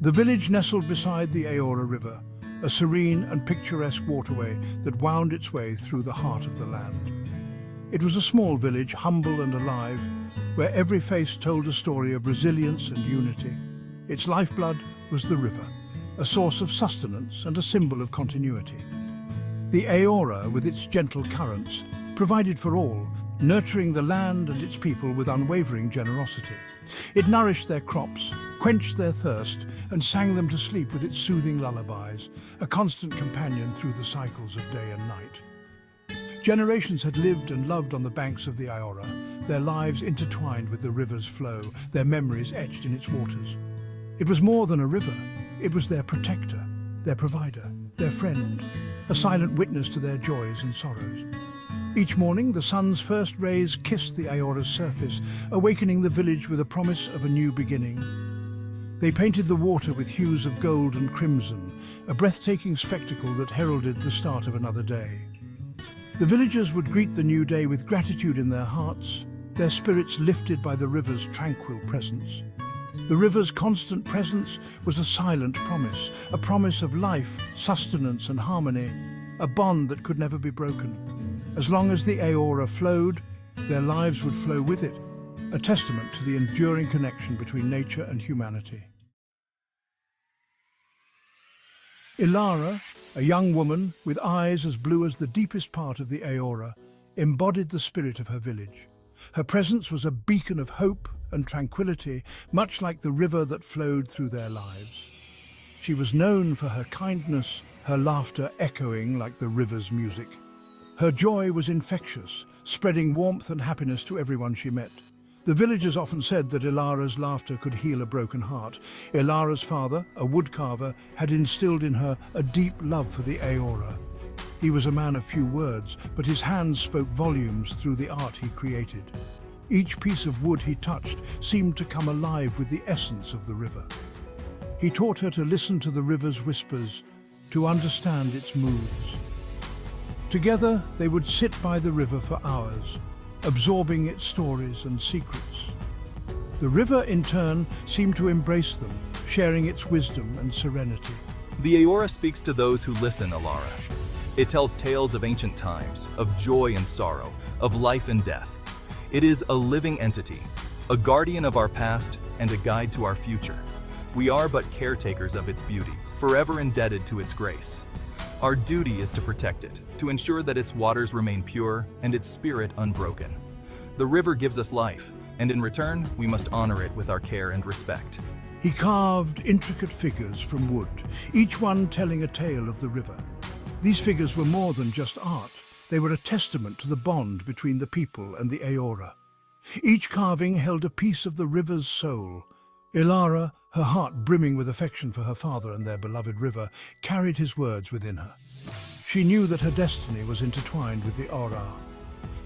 The village nestled beside the Aora River, a serene and picturesque waterway that wound its way through the heart of the land. It was a small village, humble and alive, where every face told a story of resilience and unity. Its lifeblood was the river, a source of sustenance and a symbol of continuity. The Aora, with its gentle currents, provided for all, nurturing the land and its people with unwavering generosity. It nourished their crops, quenched their thirst, and sang them to sleep with its soothing lullabies, a constant companion through the cycles of day and night. Generations had lived and loved on the banks of the Aora, their lives intertwined with the river's flow, their memories etched in its waters. It was more than a river. It was their protector, their provider, their friend, a silent witness to their joys and sorrows. Each morning, the sun's first rays kissed the Aora's surface, awakening the village with a promise of a new beginning. They painted the water with hues of gold and crimson, a breathtaking spectacle that heralded the start of another day. The villagers would greet the new day with gratitude in their hearts, their spirits lifted by the river's tranquil presence. The river's constant presence was a silent promise, a promise of life, sustenance and harmony, a bond that could never be broken. As long as the Aora flowed, their lives would flow with it, a testament to the enduring connection between nature and humanity. Ilara, a young woman with eyes as blue as the deepest part of the Aora, embodied the spirit of her village. Her presence was a beacon of hope and tranquility, much like the river that flowed through their lives. She was known for her kindness, her laughter echoing like the river's music. Her joy was infectious, spreading warmth and happiness to everyone she met. The villagers often said that Ilara's laughter could heal a broken heart. Ilara's father, a woodcarver, had instilled in her a deep love for the Aora. He was a man of few words, but his hands spoke volumes through the art he created. Each piece of wood he touched seemed to come alive with the essence of the river. He taught her to listen to the river's whispers, to understand its moods. Together, they would sit by the river for hours, absorbing its stories and secrets. The river, in turn, seemed to embrace them, sharing its wisdom and serenity. The Aora speaks to those who listen, Ilara. It tells tales of ancient times, of joy and sorrow, of life and death. It is a living entity, a guardian of our past and a guide to our future. We are but caretakers of its beauty, forever indebted to its grace. Our duty is to protect it, to ensure that its waters remain pure and its spirit unbroken. The river gives us life, and in return, we must honor it with our care and respect. He carved intricate figures from wood, each one telling a tale of the river. These figures were more than just art. They were a testament to the bond between the people and the Aora. Each carving held a piece of the river's soul. Ilara, her heart brimming with affection for her father and their beloved river, carried his words within her. She knew that her destiny was intertwined with the Aora,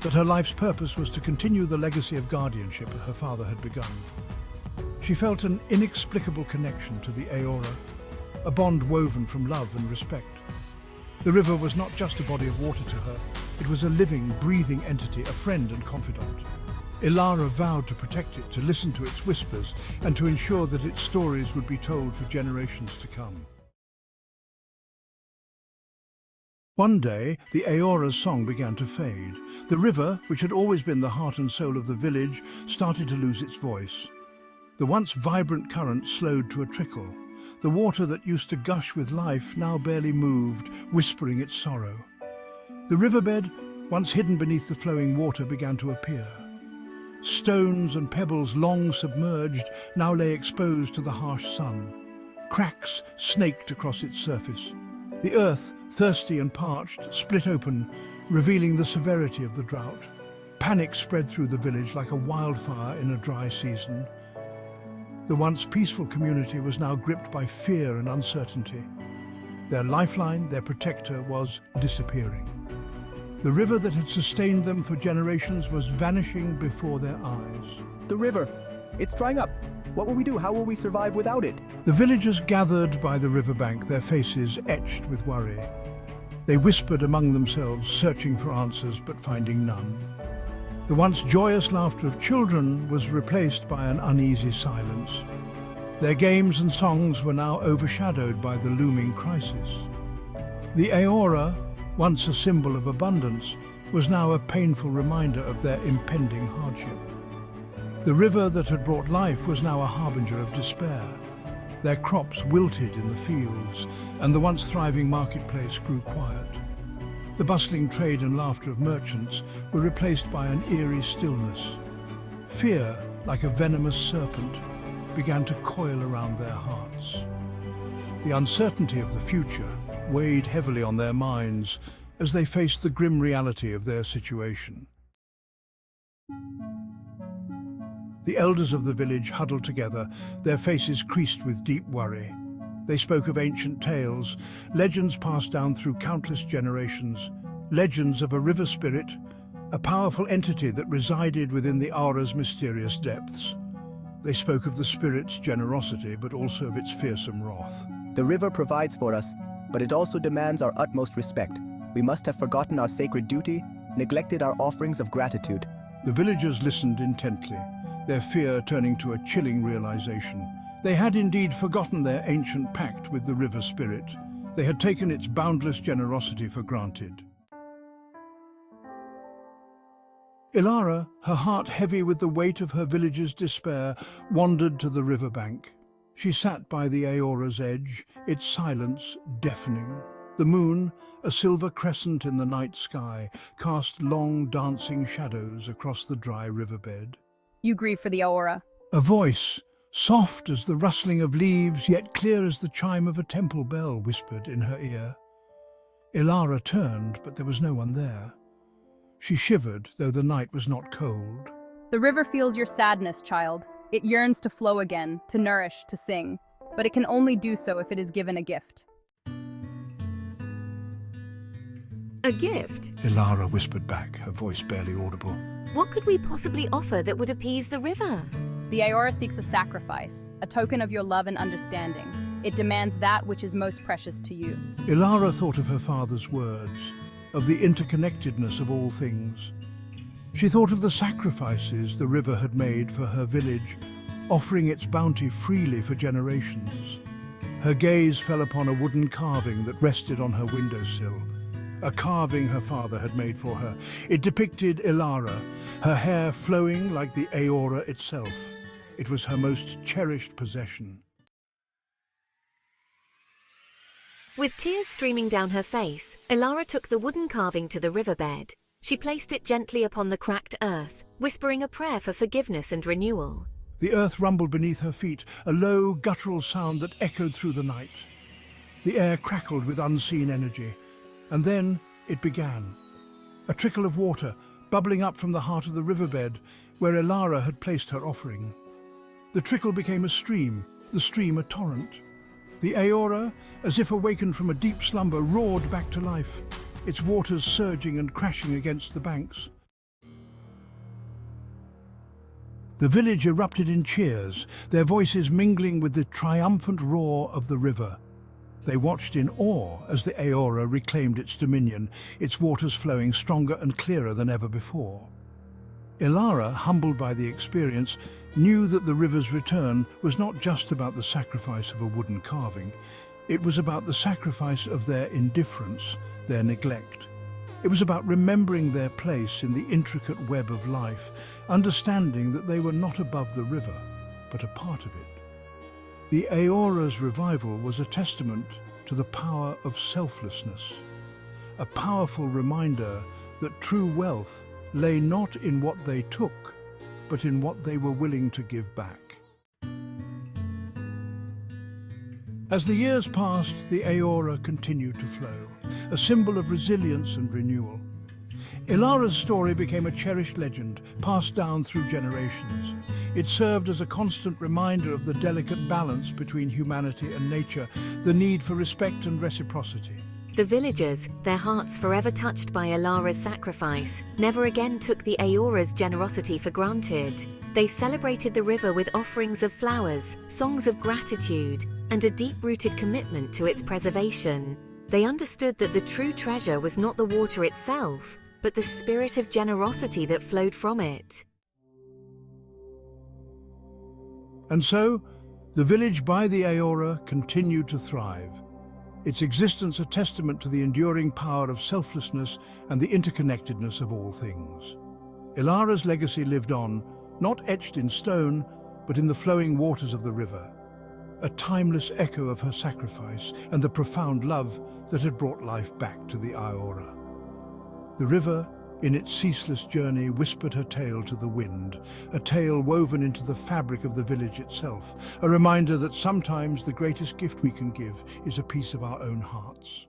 that her life's purpose was to continue the legacy of guardianship her father had begun. She felt an inexplicable connection to the Aora, a bond woven from love and respect. The river was not just a body of water to her, it was a living, breathing entity, a friend and confidant. Ilara vowed to protect it, to listen to its whispers, and to ensure that its stories would be told for generations to come. One day, the Aora's song began to fade. The river, which had always been the heart and soul of the village, started to lose its voice. The once vibrant current slowed to a trickle. The water that used to gush with life now barely moved, whispering its sorrow. The riverbed, once hidden beneath the flowing water, began to appear. Stones and pebbles long submerged now lay exposed to the harsh sun. Cracks snaked across its surface. The earth, thirsty and parched, split open, revealing the severity of the drought. Panic spread through the village like a wildfire in a dry season. The once peaceful community was now gripped by fear and uncertainty. Their lifeline, their protector, was disappearing. The river that had sustained them for generations was vanishing before their eyes. The river, it's drying up. What will we do? How will we survive without it? The villagers gathered by the riverbank, their faces etched with worry. They whispered among themselves, searching for answers but finding none. The once joyous laughter of children was replaced by an uneasy silence. Their games and songs were now overshadowed by the looming crisis. The Aora, once a symbol of abundance, was now a painful reminder of their impending hardship. The river that had brought life was now a harbinger of despair. Their crops wilted in the fields, and the once thriving marketplace grew quiet. The bustling trade and laughter of merchants were replaced by an eerie stillness. Fear, like a venomous serpent, began to coil around their hearts. The uncertainty of the future weighed heavily on their minds as they faced the grim reality of their situation. The elders of the village huddled together, their faces creased with deep worry. They spoke of ancient tales, legends passed down through countless generations, legends of a river spirit, a powerful entity that resided within the Aura's mysterious depths. They spoke of the spirit's generosity, but also of its fearsome wrath. The river provides for us, but it also demands our utmost respect. We must have forgotten our sacred duty, neglected our offerings of gratitude. The villagers listened intently, their fear turning to a chilling realization. They had indeed forgotten their ancient pact with the river spirit. They had taken its boundless generosity for granted. Ilara, her heart heavy with the weight of her village's despair, wandered to the riverbank. She sat by the Aora's edge, its silence deafening. The moon, a silver crescent in the night sky, cast long dancing shadows across the dry riverbed. You grieve for the Aora. A voice, soft as the rustling of leaves, yet clear as the chime of a temple bell, whispered in her ear. Ilara turned, but there was no one there. She shivered, though the night was not cold. The river feels your sadness, child. It yearns to flow again, to nourish, to sing. But it can only do so if it is given a gift. A gift? Ilara whispered back, her voice barely audible. What could we possibly offer that would appease the river? The Aora seeks a sacrifice, a token of your love and understanding. It demands that which is most precious to you. Ilara thought of her father's words, of the interconnectedness of all things. She thought of the sacrifices the river had made for her village, offering its bounty freely for generations. Her gaze fell upon a wooden carving that rested on her windowsill, a carving her father had made for her. It depicted Ilara, her hair flowing like the Aora itself. It was her most cherished possession. With tears streaming down her face, Ilara took the wooden carving to the riverbed. She placed it gently upon the cracked earth, whispering a prayer for forgiveness and renewal. The earth rumbled beneath her feet, a low, guttural sound that echoed through the night. The air crackled with unseen energy, and then it began. A trickle of water, bubbling up from the heart of the riverbed, where Ilara had placed her offering. The trickle became a stream, the stream a torrent. The Aora, as if awakened from a deep slumber, roared back to life, its waters surging and crashing against the banks. The village erupted in cheers, their voices mingling with the triumphant roar of the river. They watched in awe as the Aora reclaimed its dominion, its waters flowing stronger and clearer than ever before. Ilara, humbled by the experience, knew that the river's return was not just about the sacrifice of a wooden carving. It was about the sacrifice of their indifference, their neglect. It was about remembering their place in the intricate web of life, understanding that they were not above the river, but a part of it. The Aora's revival was a testament to the power of selflessness, a powerful reminder that true wealth lay not in what they took, but in what they were willing to give back. As the years passed, the Aora continued to flow, a symbol of resilience and renewal. Ilara's story became a cherished legend, passed down through generations. It served as a constant reminder of the delicate balance between humanity and nature, the need for respect and reciprocity. The villagers, their hearts forever touched by Ilara's sacrifice, never again took the Aora's generosity for granted. They celebrated the river with offerings of flowers, songs of gratitude, and a deep-rooted commitment to its preservation. They understood that the true treasure was not the water itself, but the spirit of generosity that flowed from it. And so, The village by the Aora continued to thrive, its existence a testament to the enduring power of selflessness and the interconnectedness of all things. Ilara's legacy lived on, not etched in stone, but in the flowing waters of the river, a timeless echo of her sacrifice and the profound love that had brought life back to the Aora. The river, in its ceaseless journey, whispered her tale to the wind, a tale woven into the fabric of the village itself, a reminder that sometimes the greatest gift we can give is a piece of our own hearts.